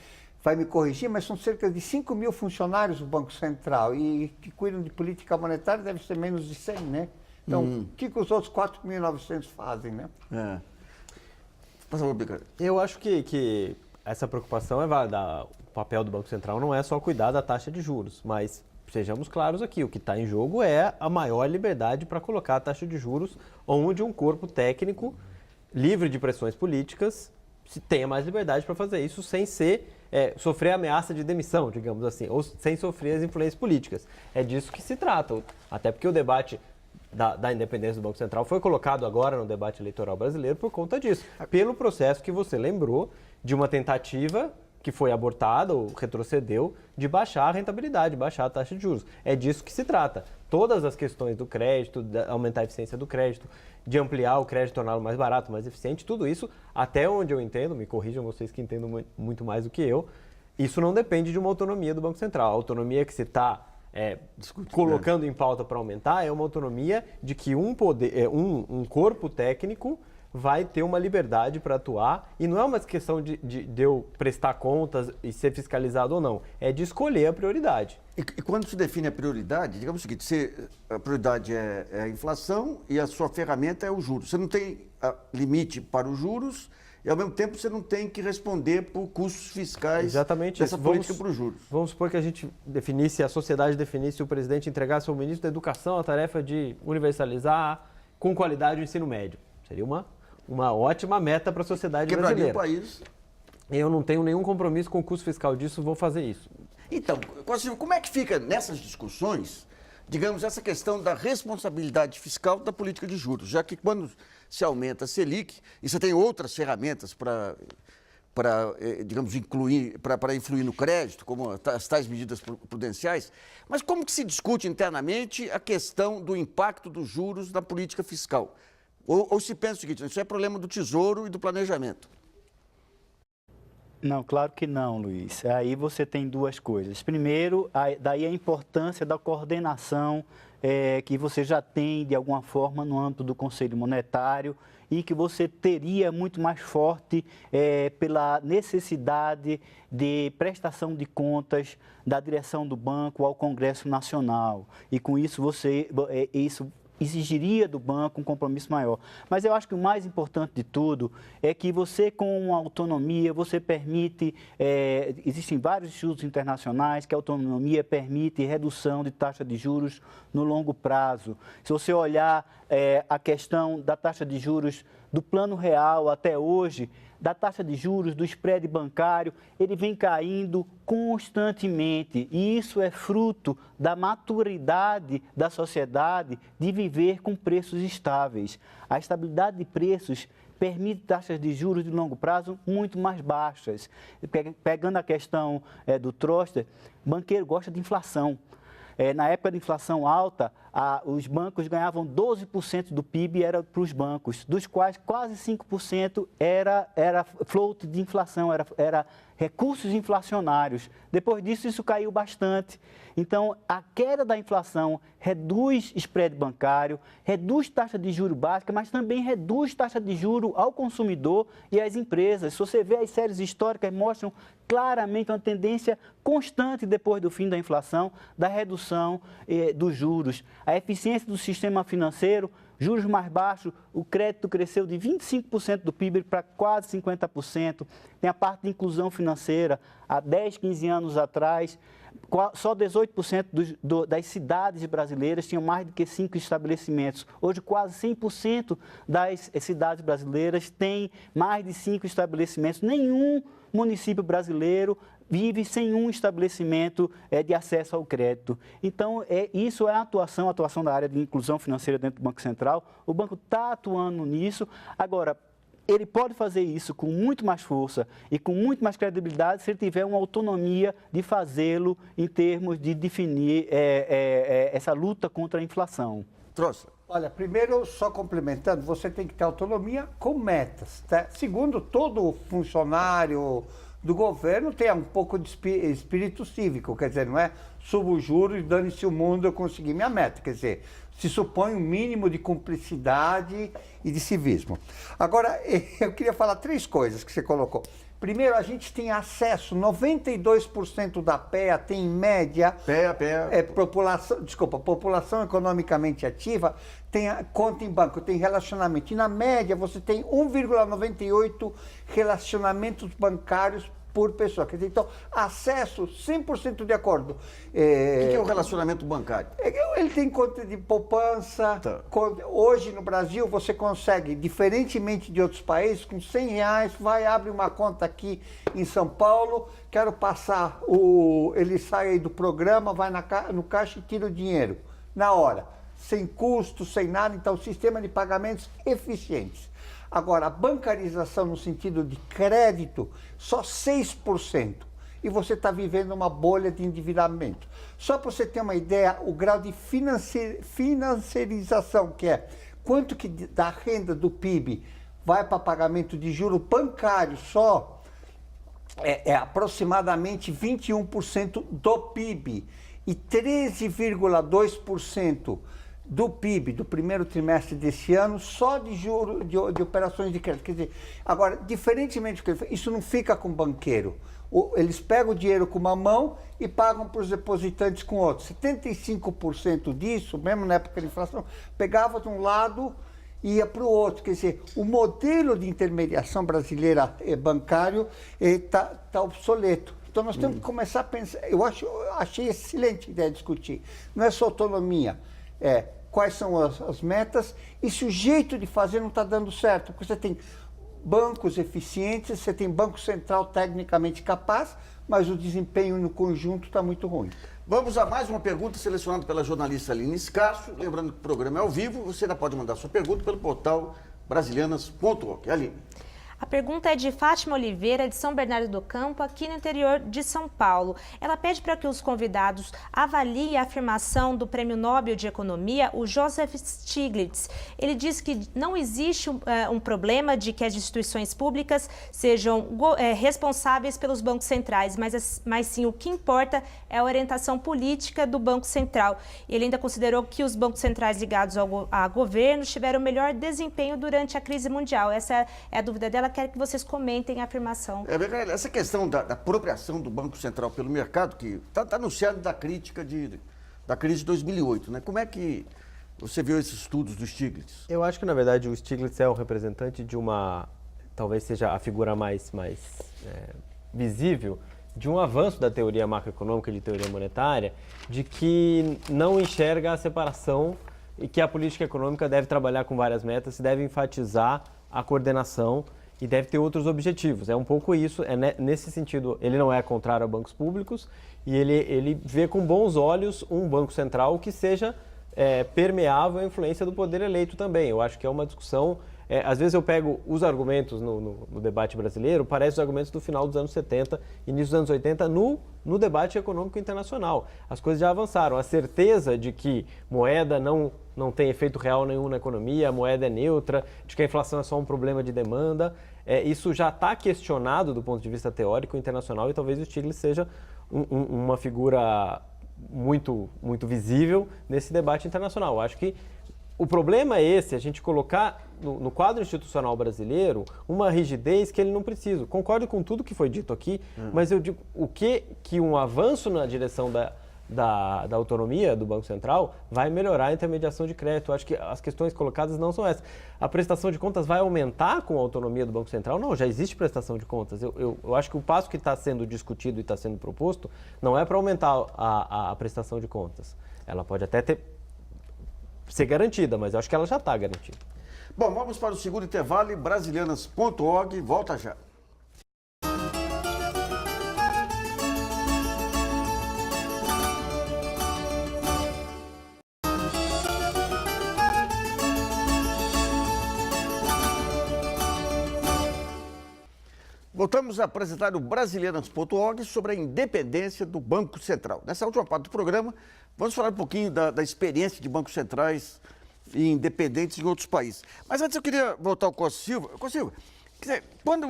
Vai me corrigir, mas são cerca de 5 mil funcionários do Banco Central e que cuidam de política monetária deve ser menos de 100, né? Então, o que os outros 4.900 fazem, né? Passa por Ricardo. Eu acho que essa preocupação é válida. O papel do Banco Central não é só cuidar da taxa de juros, mas sejamos claros aqui, o que está em jogo é a maior liberdade para colocar a taxa de juros onde um corpo técnico livre de pressões políticas tenha mais liberdade para fazer isso sem sofrer ameaça de demissão, digamos assim, ou sem sofrer as influências políticas. É disso que se trata, até porque o debate da independência do Banco Central foi colocado agora no debate eleitoral brasileiro por conta disso, pelo processo que você lembrou de uma tentativa que foi abortada ou retrocedeu de baixar a rentabilidade, baixar a taxa de juros. É disso que se trata. Todas as questões do crédito, de aumentar a eficiência do crédito, de ampliar o crédito, torná-lo mais barato, mais eficiente, tudo isso, até onde eu entendo, me corrijam vocês que entendem muito mais do que eu, isso não depende de uma autonomia do Banco Central. A autonomia que se está colocando em pauta para aumentar é uma autonomia de que um corpo técnico vai ter uma liberdade para atuar e não é uma questão de eu prestar contas e ser fiscalizado ou não, é de escolher a prioridade. E quando se define a prioridade, digamos o seguinte, a prioridade é a inflação e a sua ferramenta é o juros. Você não tem limite para os juros e, ao mesmo tempo, você não tem que responder por custos fiscais. Exatamente dessa isso. política para os juros. Vamos supor que a sociedade definisse, o presidente entregasse ao ministro da Educação a tarefa de universalizar com qualidade o ensino médio. Seria uma ótima meta para a sociedade brasileira. Quebraria o país. Eu não tenho nenhum compromisso com o custo fiscal disso, vou fazer isso. Então, como é que fica nessas discussões, digamos, essa questão da responsabilidade fiscal da política de juros? Já que quando se aumenta a Selic, e você tem outras ferramentas para digamos, para influir no crédito, como as tais medidas prudenciais, mas como que se discute internamente a questão do impacto dos juros na política fiscal? Ou se pensa o seguinte, isso é problema do Tesouro e do planejamento? Não, claro que não, Luiz. Aí você tem duas coisas. Primeiro, daí a importância da coordenação que você já tem, de alguma forma, no âmbito do Conselho Monetário e que você teria muito mais forte pela necessidade de prestação de contas da direção do banco ao Congresso Nacional. E com isso, isso exigiria do banco um compromisso maior. Mas eu acho que o mais importante de tudo é que você, com uma autonomia, você permite, existem vários estudos internacionais que a autonomia permite redução de taxa de juros no longo prazo. Se você olhar a questão da taxa de juros do Plano Real até hoje, da taxa de juros, do spread bancário, ele vem caindo constantemente. E isso é fruto da maturidade da sociedade de viver com preços estáveis. A estabilidade de preços permite taxas de juros de longo prazo muito mais baixas. Pegando a questão do Troster, banqueiro gosta de inflação. Na época de inflação alta, os bancos ganhavam 12% do PIB era para os bancos, dos quais quase 5% era float de inflação, era recursos inflacionários. Depois disso, isso caiu bastante. Então, a queda da inflação reduz spread bancário, reduz taxa de juro básica, mas também reduz taxa de juro ao consumidor e às empresas. Se você vê as séries históricas, mostram claramente uma tendência constante depois do fim da inflação, da redução dos juros. A eficiência do sistema financeiro, juros mais baixos, o crédito cresceu de 25% do PIB para quase 50%. Tem a parte de inclusão financeira. Há 10, 15 anos atrás, só 18% das cidades brasileiras tinham mais do que 5 estabelecimentos. Hoje, quase 100% das cidades brasileiras têm mais de 5 estabelecimentos. Nenhum município brasileiro vive sem um estabelecimento de acesso ao crédito. Então, isso é a atuação da área de inclusão financeira dentro do Banco Central. O banco está atuando nisso. Agora, ele pode fazer isso com muito mais força e com muito mais credibilidade se ele tiver uma autonomia de fazê-lo em termos de definir essa luta contra a inflação. Trouxe. Olha, primeiro, só complementando, você tem que ter autonomia com metas. Tá? Segundo, todo funcionário do governo tem um pouco de espírito cívico, quer dizer, não é subo o juro e dane-se o mundo, eu consegui minha meta, quer dizer, se supõe um mínimo de cumplicidade e de civismo. Agora, eu queria falar 3 coisas que você colocou. Primeiro, a gente tem acesso, 92% da PEA tem em média... população economicamente ativa tem conta em banco, tem relacionamento. E na média você tem 1,98 relacionamentos bancários por pessoa. Quer dizer, então, acesso 100% de acordo. O que é o relacionamento bancário? Ele tem conta de poupança. Tá. Hoje no Brasil você consegue, diferentemente de outros países, com R$100, abre uma conta aqui em São Paulo, quero passar, ele sai aí do programa, vai no caixa e tira o dinheiro, na hora, sem custo, sem nada, então sistema de pagamentos eficientes. Agora, a bancarização no sentido de crédito, só 6%. E você está vivendo uma bolha de endividamento. Só para você ter uma ideia, o grau de financiarização, que é quanto que da renda do PIB vai para pagamento de juro bancário só, é aproximadamente 21% do PIB. E 13,2% do PIB do primeiro trimestre desse ano só de juros de operações de crédito. Quer dizer, agora, diferentemente do que ele faz, isso não fica com o banqueiro. Eles pegam o dinheiro com uma mão e pagam para os depositantes com outro. 75% disso, mesmo na época da inflação, pegava de um lado e ia para o outro. Quer dizer, o modelo de intermediação brasileira bancário está obsoleto. Então nós temos que começar a pensar. Achei excelente a ideia de discutir. Não é só autonomia. Quais são as metas e se o jeito de fazer não está dando certo. Porque você tem bancos eficientes, você tem Banco Central tecnicamente capaz, mas o desempenho no conjunto está muito ruim. Vamos a mais uma pergunta selecionada pela jornalista Aline Escasso. Lembrando que o programa é ao vivo, você ainda pode mandar sua pergunta pelo portal brasilianas.org. Aline. A pergunta é de Fátima Oliveira, de São Bernardo do Campo, aqui no interior de São Paulo. Ela pede para que os convidados avaliem a afirmação do Prêmio Nobel de Economia, o Joseph Stiglitz. Ele diz que não existe um problema de que as instituições públicas sejam responsáveis pelos bancos centrais, mas sim o que importa é a orientação política do Banco Central. Ele ainda considerou que os bancos centrais ligados a governos tiveram melhor desempenho durante a crise mundial. Essa é a dúvida dela. Quero que vocês comentem a afirmação. Essa questão da apropriação do Banco Central pelo mercado, que está no cerne da crítica da crise de 2008, né? Como é que você viu esses estudos do Stiglitz? Eu acho que, na verdade, o Stiglitz é o representante de talvez seja a figura mais visível, de um avanço da teoria macroeconômica, de teoria monetária, de que não enxerga a separação e que a política econômica deve trabalhar com várias metas, deve enfatizar a coordenação e deve ter outros objetivos. É um pouco isso, nesse sentido, ele não é contrário a bancos públicos e ele vê com bons olhos um banco central que seja permeável à influência do poder eleito também. Eu acho que é uma discussão às vezes eu pego os argumentos no debate brasileiro, parecem os argumentos do final dos anos 70, início dos anos 80, no debate econômico internacional. As coisas já avançaram. A certeza de que moeda não tem efeito real nenhum na economia, a moeda é neutra, de que a inflação é só um problema de demanda, isso já está questionado do ponto de vista teórico internacional e talvez o Stiglitz seja uma figura muito, muito visível nesse debate internacional. Eu acho que o problema é esse, a gente colocar no quadro institucional brasileiro uma rigidez que ele não precisa. Concordo com tudo que foi dito aqui, mas eu digo o que um avanço na direção da autonomia do Banco Central vai melhorar a intermediação de crédito. Eu acho que as questões colocadas não são essas. A prestação de contas vai aumentar com a autonomia do Banco Central? Não, já existe prestação de contas. Eu acho que o passo que está sendo discutido e está sendo proposto não é para aumentar a prestação de contas. Ela pode até ser garantida, mas eu acho que ela já está garantida. Bom, vamos para o segundo intervalo e brasilianas.org volta já. Voltamos a apresentar o Brasilianas.org sobre a independência do Banco Central. Nessa última parte do programa, vamos falar um pouquinho da experiência de bancos centrais independentes em outros países. Mas antes eu queria voltar ao Costa Silva. Costa Silva, quando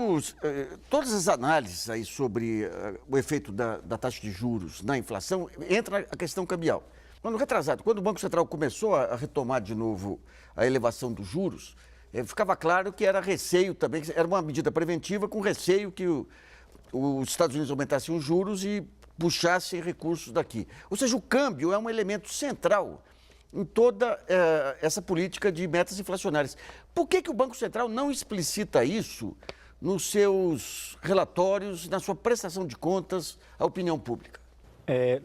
todas as análises aí sobre o efeito da taxa de juros na inflação, entra a questão cambial. Quando o Banco Central começou a retomar de novo a elevação dos juros, ficava claro que era receio também, era uma medida preventiva com receio que os Estados Unidos aumentassem os juros e puxassem recursos daqui. Ou seja, o câmbio é um elemento central em toda essa política de metas inflacionárias. Por que o Banco Central não explicita isso nos seus relatórios, na sua prestação de contas à opinião pública?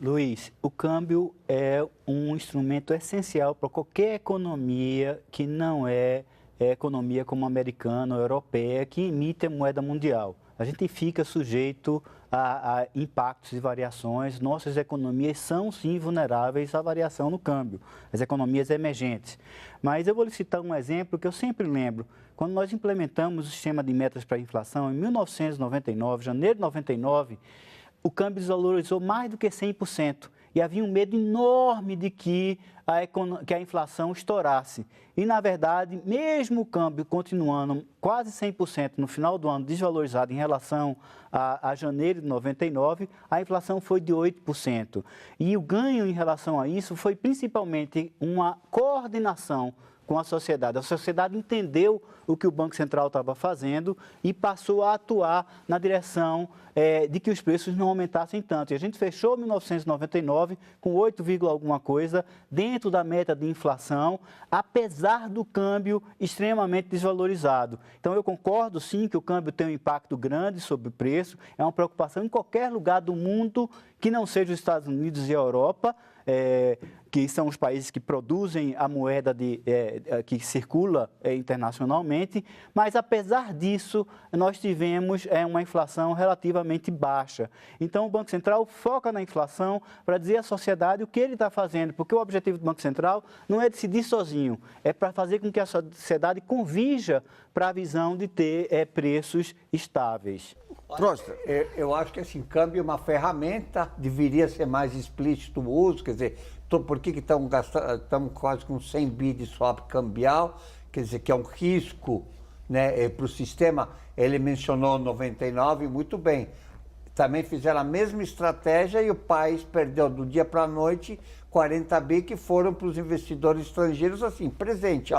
Luiz, o câmbio é um instrumento essencial para qualquer economia que não é economia como a americana ou europeia, que emite a moeda mundial. A gente fica sujeito a impactos e variações. Nossas economias são, sim, vulneráveis à variação no câmbio, as economias emergentes. Mas eu vou lhe citar um exemplo que eu sempre lembro. Quando nós implementamos o sistema de metas para a inflação, em 1999, janeiro de 99, o câmbio desvalorizou mais do que 100%. E havia um medo enorme de que a inflação estourasse. E, na verdade, mesmo o câmbio continuando quase 100% no final do ano desvalorizado em relação a janeiro de 99, a inflação foi de 8%. E o ganho em relação a isso foi principalmente uma coordenação com a sociedade. A sociedade entendeu o que o Banco Central estava fazendo e passou a atuar na direção de que os preços não aumentassem tanto. E a gente fechou 1999 com 8, alguma coisa dentro da meta de inflação, apesar do câmbio extremamente desvalorizado. Então, eu concordo, sim, que o câmbio tem um impacto grande sobre o preço, é uma preocupação em qualquer lugar do mundo que não seja os Estados Unidos e a Europa, que são os países que produzem a moeda que circula internacionalmente, mas apesar disso, nós tivemos uma inflação relativamente baixa. Então, o Banco Central foca na inflação para dizer à sociedade o que ele está fazendo, porque o objetivo do Banco Central não é decidir sozinho, é para fazer com que a sociedade convirja para a visão de ter preços estáveis. Eu acho que assim, câmbio é uma ferramenta, deveria ser mais explícito o uso, quer dizer, por que estamos quase com 100 bi de swap cambial, quer dizer, que é um risco, né, para o sistema. Ele mencionou 99, muito bem. Também fizeram a mesma estratégia e o país perdeu do dia para a noite 40 bi que foram para os investidores estrangeiros, assim, presente,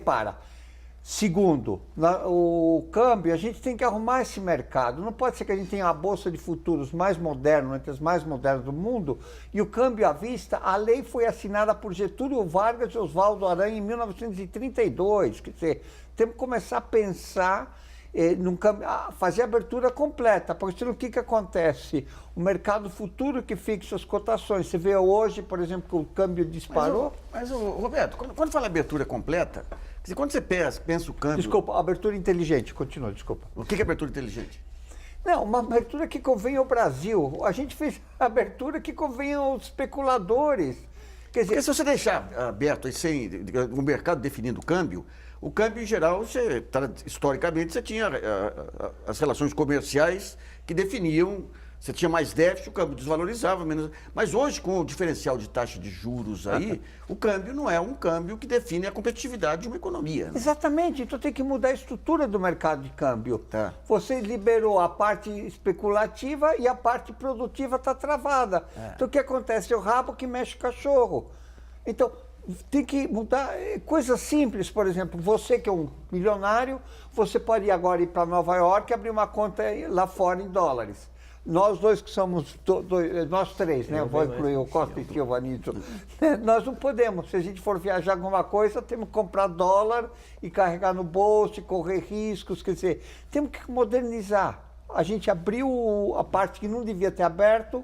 para. Segundo, o câmbio, a gente tem que arrumar esse mercado. Não pode ser que a gente tenha a bolsa de futuros mais moderna, entre as mais modernas do mundo, e o câmbio à vista, a lei foi assinada por Getúlio Vargas e Oswaldo Aranha em 1932. Quer dizer, temos que começar a pensar num câmbio, fazer a abertura completa, porque senão o que acontece? O mercado futuro que fixa as cotações. Você vê hoje, por exemplo, que o câmbio disparou. Mas Roberto, quando fala abertura completa, quando você pensa o câmbio... Desculpa, abertura inteligente, continua, desculpa. O que é abertura inteligente? Não, uma abertura que convém ao Brasil. A gente fez a abertura que convém aos especuladores. Quer dizer, porque se você deixar aberto, sem o mercado definindo o câmbio, O câmbio, em geral, historicamente, você tinha as relações comerciais que definiam, você tinha mais déficit, o câmbio desvalorizava, menos. Mas hoje, com o diferencial de taxa de juros aí, o câmbio não é um câmbio que define a competitividade de uma economia. Né? Exatamente, então tem que mudar a estrutura do mercado de câmbio. Tá. Você liberou a parte especulativa e a parte produtiva está travada. Então o que acontece? É o rabo que mexe o cachorro. Então, tem que mudar coisas simples, por exemplo, você que é um milionário, você pode agora ir para Nova York e abrir uma conta lá fora em dólares. Nós dois que somos, nós três, né? Eu vou incluir o Costa e o Vanito. Nós não podemos, se a gente for viajar alguma coisa, temos que comprar dólar e carregar no bolso, e correr riscos, quer dizer, temos que modernizar. A gente abriu a parte que não devia ter aberto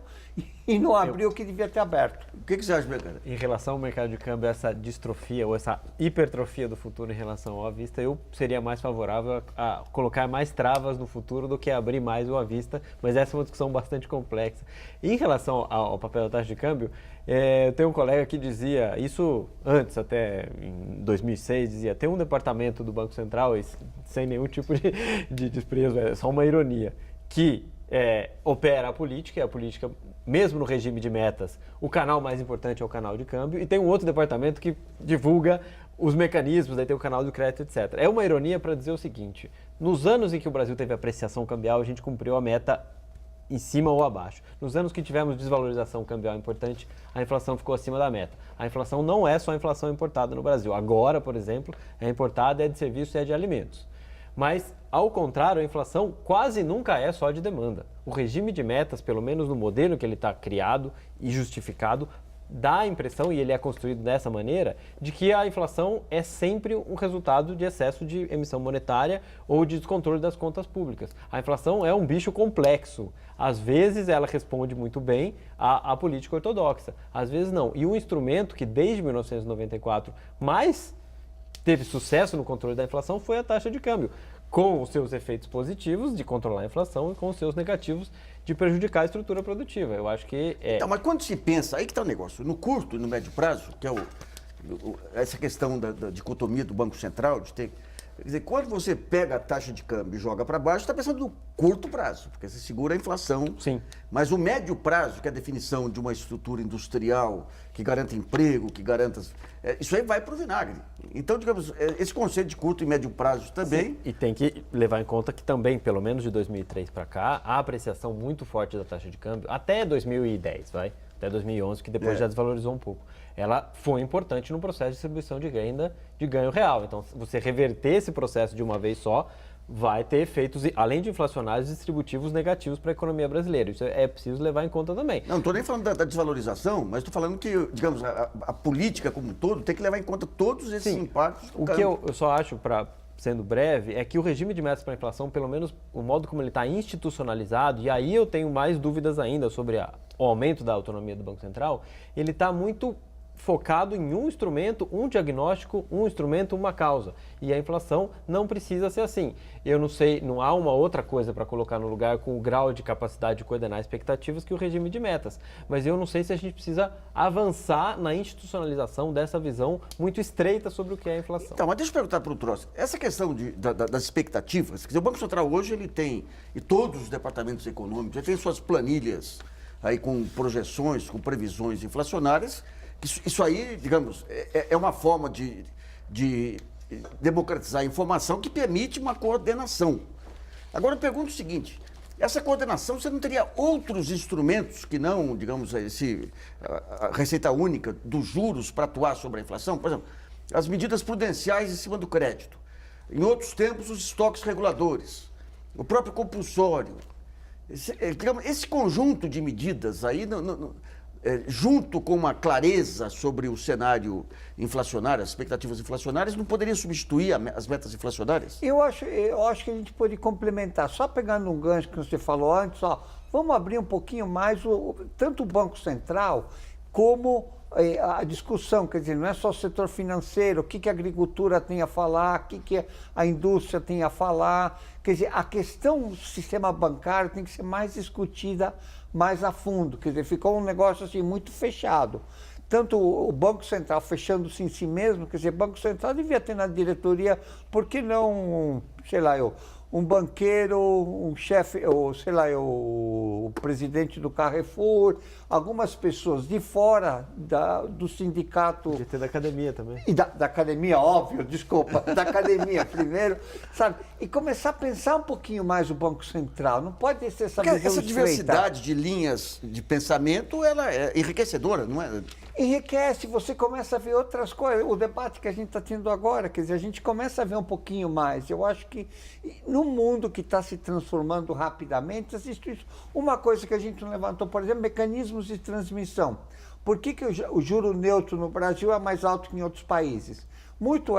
e não abriu o que devia ter aberto. O que você acha, Beccara? Em relação ao mercado de câmbio, essa distrofia ou essa hipertrofia do futuro em relação ao à vista, eu seria mais favorável a colocar mais travas no futuro do que abrir mais o à vista, mas essa é uma discussão bastante complexa. Em relação ao papel da taxa de câmbio, eu tenho um colega que dizia, isso antes, até em 2006, dizia, tem um departamento do Banco Central, sem nenhum tipo de desprezo, é só uma ironia, que opera a política, e a política, mesmo no regime de metas, o canal mais importante é o canal de câmbio, e tem um outro departamento que divulga os mecanismos, aí tem o canal do crédito, etc. É uma ironia para dizer o seguinte, nos anos em que o Brasil teve apreciação cambial, a gente cumpriu a meta em cima ou abaixo. Nos anos que tivemos desvalorização cambial importante, a inflação ficou acima da meta. A inflação não é só a inflação importada no Brasil. Agora, por exemplo, é importada, é de serviços e é de alimentos. Mas, ao contrário, a inflação quase nunca é só de demanda. O regime de metas, pelo menos no modelo que ele está criado e justificado, dá a impressão, e ele é construído dessa maneira, de que a inflação é sempre um resultado de excesso de emissão monetária ou de descontrole das contas públicas. A inflação é um bicho complexo. Às vezes ela responde muito bem à política ortodoxa, às vezes não. E um instrumento que desde 1994 mais teve sucesso no controle da inflação foi a taxa de câmbio, com os seus efeitos positivos de controlar a inflação e com os seus negativos de prejudicar a estrutura produtiva. Eu acho que Então, mas quando se pensa, aí que está o negócio, no curto e no médio prazo, que é essa questão da dicotomia do Banco Central, de ter... Quer dizer, quando você pega a taxa de câmbio e joga para baixo, está pensando no curto prazo, porque você segura a inflação. Sim. Mas o médio prazo, que é a definição de uma estrutura industrial que garanta emprego, que garanta... isso aí vai para o vinagre. Então, digamos, esse conceito de curto e médio prazo também... Sim. E tem que levar em conta que também, pelo menos de 2003 para cá, a apreciação muito forte da taxa de câmbio, até 2010, até 2011, que depois já desvalorizou um pouco. Ela foi importante no processo de distribuição de renda de ganho real. Então, se você reverter esse processo de uma vez só, vai ter efeitos, além de inflacionários, distributivos negativos para a economia brasileira. Isso é preciso levar em conta também. Não estou nem falando da desvalorização, mas estou falando que, digamos, a política como um todo tem que levar em conta todos esses impactos. O que eu só acho, sendo breve, é que o regime de metas para a inflação, pelo menos o modo como ele está institucionalizado, e aí eu tenho mais dúvidas ainda sobre o aumento da autonomia do Banco Central, ele está muito focado em um instrumento, um diagnóstico, um instrumento, uma causa. E a inflação não precisa ser assim. Eu não sei, não há uma outra coisa para colocar no lugar com o grau de capacidade de coordenar expectativas que o regime de metas. Mas eu não sei se a gente precisa avançar na institucionalização dessa visão muito estreita sobre o que é a inflação. Então, mas deixa eu perguntar para o Troço. Essa questão das expectativas, quer dizer, o Banco Central hoje ele tem, e todos os departamentos econômicos, ele tem suas planilhas aí com projeções, com previsões inflacionárias. Isso aí, digamos, é uma forma de democratizar a informação que permite uma coordenação. Agora eu pergunto o seguinte, essa coordenação, você não teria outros instrumentos que não, digamos, a receita única dos juros para atuar sobre a inflação? Por exemplo, as medidas prudenciais em cima do crédito. Em outros tempos, os estoques reguladores, o próprio compulsório. Esse conjunto de medidas aí... junto com uma clareza sobre o cenário inflacionário, as expectativas inflacionárias, não poderia substituir as metas inflacionárias? Eu acho que a gente pode complementar, só pegando um gancho que você falou antes, vamos abrir um pouquinho mais tanto o Banco Central como a discussão, quer dizer, não é só o setor financeiro, o que a agricultura tem a falar, o que a indústria tem a falar, quer dizer, a questão do sistema bancário tem que ser mais discutida mais a fundo, quer dizer, ficou um negócio assim muito fechado. tanto o Banco Central fechando-se em si mesmo, quer dizer, o Banco Central devia ter na diretoria, por que não, sei lá, um banqueiro, um chefe, ou sei lá, o presidente do Carrefour, algumas pessoas de fora do sindicato. Podia ter da academia também. E da academia, óbvio, desculpa, da academia primeiro, sabe? E começar a pensar um pouquinho mais o Banco Central. Não pode ser essa visão Essa estreita. diversidade de linhas de pensamento, ela é enriquecedora, não é? Enriquece, você começa a ver outras coisas. O debate que a gente está tendo agora, quer dizer, a gente começa a ver um pouquinho mais. Eu acho que no mundo que está se transformando rapidamente, existe isso. Uma coisa que a gente não levantou, por exemplo, mecanismos de transmissão. Por que o juro neutro no Brasil é mais alto que em outros países? Muito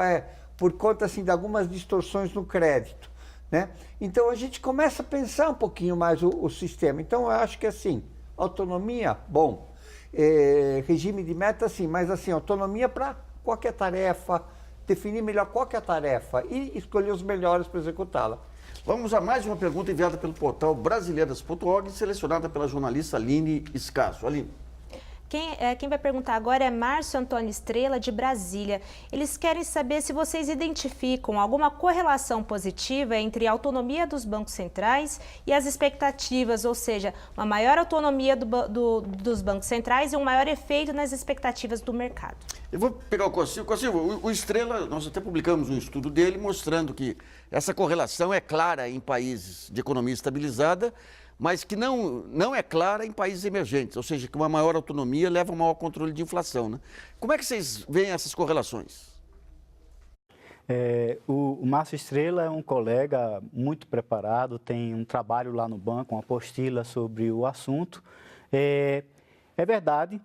por conta assim, de algumas distorções no crédito, né? Então a gente começa a pensar um pouquinho mais o sistema. Então eu acho que assim, autonomia, bom. Regime de meta, sim, mas assim, autonomia para qualquer tarefa, definir melhor qualquer tarefa e escolher os melhores para executá-la. Vamos a mais uma pergunta enviada pelo portal brasileiras.org, selecionada pela jornalista Aline Escasso. Aline. Quem vai perguntar agora é Márcio Antônio Estrela, de Brasília. Eles querem saber se vocês identificam alguma correlação positiva entre a autonomia dos bancos centrais e as expectativas, ou seja, uma maior autonomia dos bancos centrais e um maior efeito nas expectativas do mercado. Eu vou pegar o Cossilva. Cossilva, o Estrela, nós até publicamos um estudo dele mostrando que essa correlação é clara em países de economia estabilizada, mas que não é clara em países emergentes, ou seja, que uma maior autonomia leva a um maior controle de inflação, né? Como é que vocês veem essas correlações? O Márcio Estrela é um colega muito preparado, tem um trabalho lá no banco, uma apostila sobre o assunto. É verdade,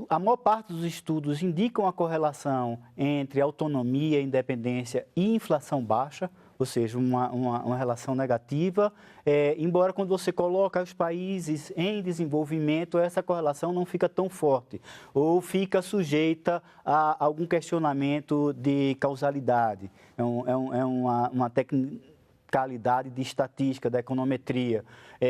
a maior parte dos estudos indicam a correlação entre autonomia, independência e inflação baixa, ou seja, uma relação negativa, embora quando você coloca os países em desenvolvimento, essa correlação não fica tão forte, ou fica sujeita a algum questionamento de causalidade. É uma tecnicalidade de estatística, da econometria,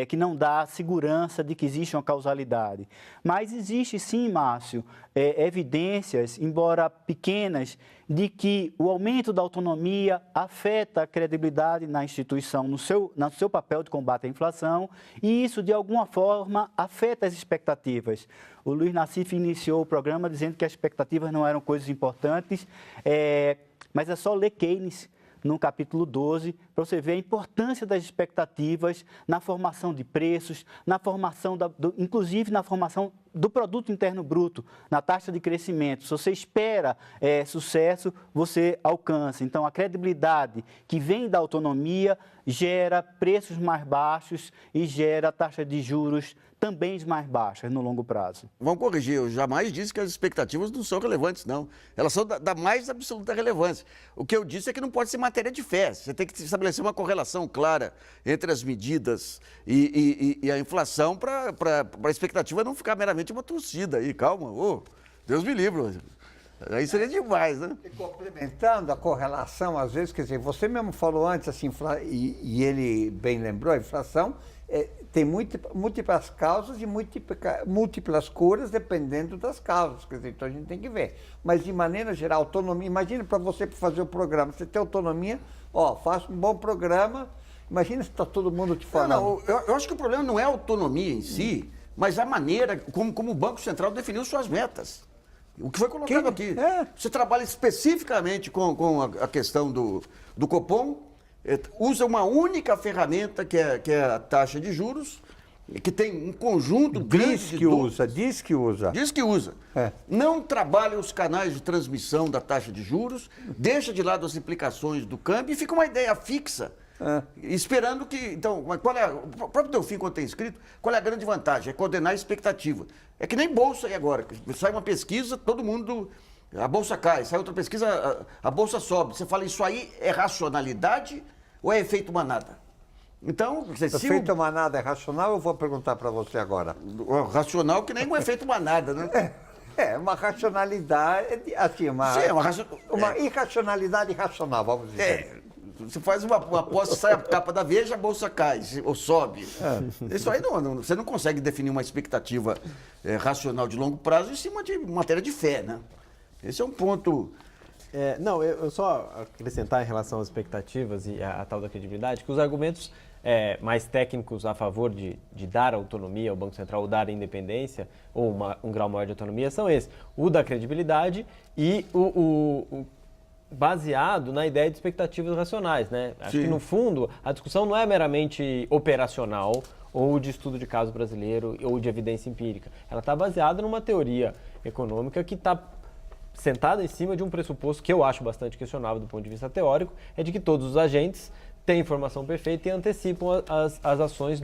que não dá segurança de que existe uma causalidade. Mas existe sim, Márcio, evidências, embora pequenas, de que o aumento da autonomia afeta a credibilidade na instituição, no seu papel de combate à inflação, e isso, de alguma forma, afeta as expectativas. O Luiz Nassif iniciou o programa dizendo que as expectativas não eram coisas importantes, mas é só ler Keynes, no capítulo 12, para você ver a importância das expectativas na formação de preços, na formação, inclusive na formação do produto interno bruto, na taxa de crescimento. Se você espera sucesso, você alcança. Então, a credibilidade que vem da autonomia gera preços mais baixos e gera taxa de juros também mais baixas no longo prazo. Vamos corrigir, eu jamais disse que as expectativas não são relevantes, não. Elas são da mais absoluta relevância. O que eu disse é que não pode ser matéria de fé. Você tem que estabelecer uma correlação clara entre as medidas e a inflação para a expectativa não ficar meramente uma torcida aí. Calma, Deus me livre. Aí seria demais, né? E complementando a correlação, às vezes, quer dizer, você mesmo falou antes, assim, e ele bem lembrou, a inflação tem múltiplas causas e múltiplas curas dependendo das causas, quer dizer, então a gente tem que ver. Mas, de maneira geral, autonomia, imagina para você fazer o programa, você tem autonomia, faça um bom programa, imagina se está todo mundo te falando. Eu acho que o problema não é a autonomia em si, mas a maneira como o Banco Central definiu suas metas. O que foi colocado aqui. Você trabalha especificamente com a questão do Copom, usa uma única ferramenta que é a taxa de juros, que tem um conjunto grande Diz que usa. Diz que usa. Não trabalha os canais de transmissão da taxa de juros, deixa de lado as implicações do câmbio e fica uma ideia fixa. Esperando que... Então, qual é, o próprio Delfim, quando tem escrito, qual é a grande vantagem? É coordenar a expectativa. É que nem bolsa aí agora. Sai uma pesquisa, todo mundo... A bolsa cai, sai outra pesquisa, a bolsa sobe. Você fala, isso aí é racionalidade ou é efeito manada? Então, efeito manada é racional, eu vou perguntar para você agora. Racional que nem um efeito manada, né? Uma racionalidade, assim, uma irracionalidade racional, vamos dizer. Você faz uma aposta, sai a capa da Veja, a bolsa cai ou sobe. Isso aí você não consegue definir uma expectativa racional de longo prazo em cima de matéria de fé, né? Esse é um ponto. Não, eu só acrescentar em relação às expectativas e a tal da credibilidade, que os argumentos mais técnicos a favor de dar autonomia ao Banco Central, ou dar independência, ou um grau maior de autonomia, são esses. O da credibilidade e o baseado na ideia de expectativas racionais, né? Acho que, no fundo, a discussão não é meramente operacional ou de estudo de caso brasileiro ou de evidência empírica. Ela está baseada numa teoria econômica que está sentada em cima de um pressuposto que eu acho bastante questionável do ponto de vista teórico, é de que todos os agentes têm informação perfeita e antecipam as ações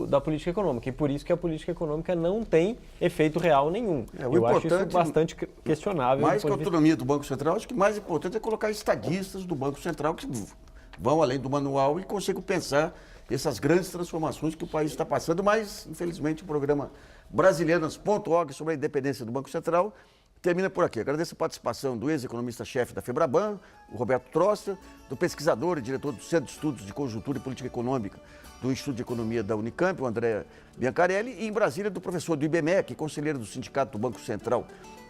da política econômica. E por isso que a política econômica não tem efeito real nenhum. Eu acho isso bastante questionável. Mais que a autonomia do Banco Central, acho que mais importante é colocar estadistas do Banco Central que vão além do manual e consigam pensar essas grandes transformações que o país está passando, mas, infelizmente, o programa Brasilianas.org sobre a independência do Banco Central termina por aqui. Agradeço a participação do ex-economista-chefe da FEBRABAN, o Roberto Troster, do pesquisador e diretor do Centro de Estudos de Conjuntura e Política Econômica do Instituto de Economia da Unicamp, o André Biancarelli, e em Brasília do professor do IBMEC, conselheiro do Sindicato do Banco Central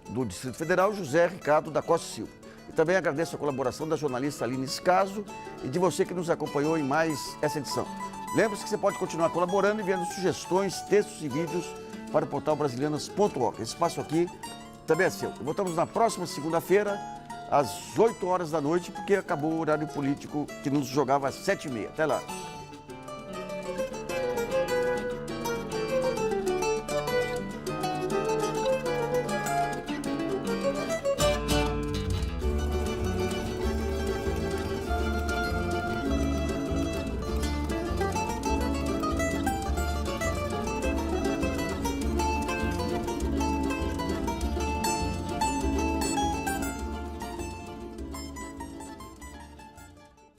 do Distrito Federal, José Ricardo da Costa Silva. E também agradeço a colaboração da jornalista Aline Scaso e de você que nos acompanhou em mais essa edição. Lembre-se que você pode continuar colaborando e enviando sugestões, textos e vídeos para o portal Brasilianas.org. Esse espaço aqui também é seu. Voltamos na próxima segunda-feira, às 8 horas da noite, porque acabou o horário político que nos jogava às 7h30. Até lá.